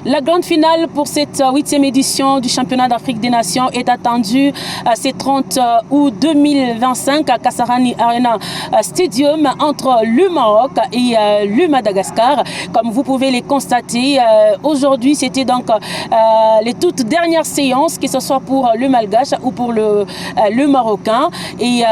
La grande finale pour cette 8e édition du championnat d'Afrique des Nations est attendue ce 30 août 2025 à Kasarani Arena Stadium entre le Maroc et le Madagascar. Comme vous pouvez les constater, aujourd'hui c'était donc les toutes dernières séances, que ce soit pour le Malgache ou pour le Marocain. Et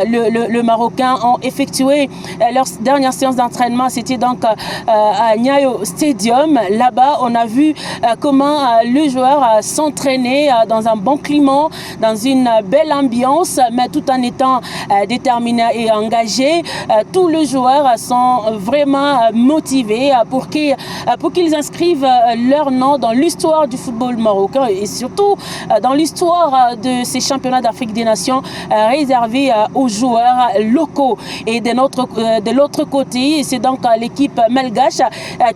le Marocain ont effectué leur dernière séance d'entraînement, c'était donc à Nyayo Stadium. Là-bas, on a vu comment le joueur s'entraînait dans un bon climat, dans une belle ambiance, mais tout en étant déterminé et engagé. Tous les joueurs sont vraiment motivés pour qu'ils inscrivent leur nom dans l'histoire du football marocain et surtout dans l'histoire de ces championnats d'Afrique des Nations réservés aux joueurs locaux. Et de l'autre côté, c'est donc l'équipe malgache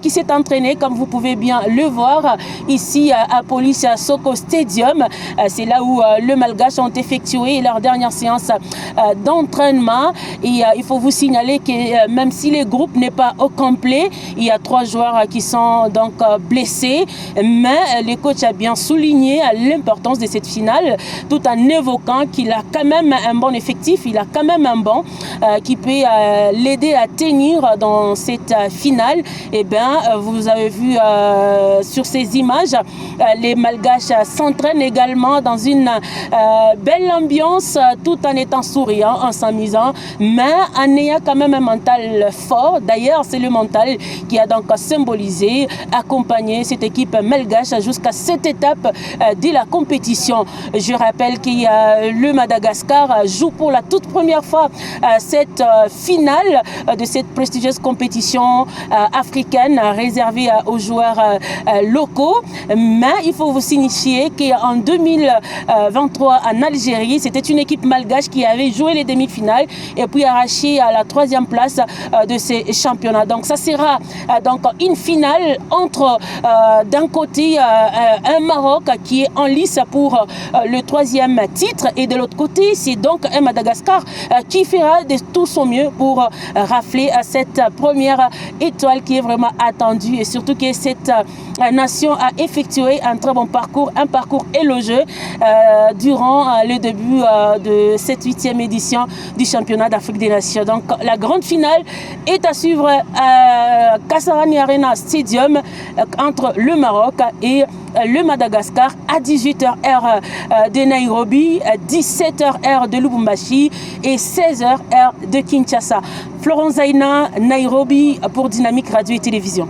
qui s'est entraînée, comme vous pouvez bien le voir, ici à Police Soko Stadium. C'est là où le Malgache ont effectué leur dernière séance d'entraînement. Et il faut vous signaler que même si le groupe n'est pas au complet, il y a 3 joueurs qui sont donc blessés. Mais le coach a bien souligné l'importance de cette finale, tout en évoquant qu'il a quand même un bon effectif, il a quand même un bon qui peut l'aider à tenir dans cette finale. Et bien, vous avez vu sur ces images, les Malgaches s'entraînent également dans une belle ambiance, tout en étant souriant, en s'amusant, mais en ayant quand même un mental fort. D'ailleurs, c'est le mental qui a donc symbolisé, accompagné cette équipe malgache jusqu'à cette étape de la compétition. Je rappelle que le Madagascar joue pour la toute première fois cette finale de cette prestigieuse compétition africaine réservée aux joueurs locaux. Mais il faut vous signifier qu'en 2023 en Algérie, c'était une équipe malgache qui avait joué les demi-finales et puis arraché à la 3e place de ces championnats. Donc ça sera donc une finale entre d'un côté un Maroc qui est en lice pour le 3e titre et de l'autre côté c'est donc un Madagascar qui fera de tout son mieux pour rafler cette première étoile qui est vraiment attendue et surtout que cette nation a effectué un très bon parcours, un parcours élogieux durant le début de cette 8e édition du championnat d'Afrique des Nations. Donc la grande finale est à suivre à Kasarani Arena Stadium entre le Maroc et le Madagascar à 18h heure de Nairobi, 17h heure de Lubumbashi et 16h heure de Kinshasa. Florence Zaina, Nairobi pour Dynamique Radio et Télévision.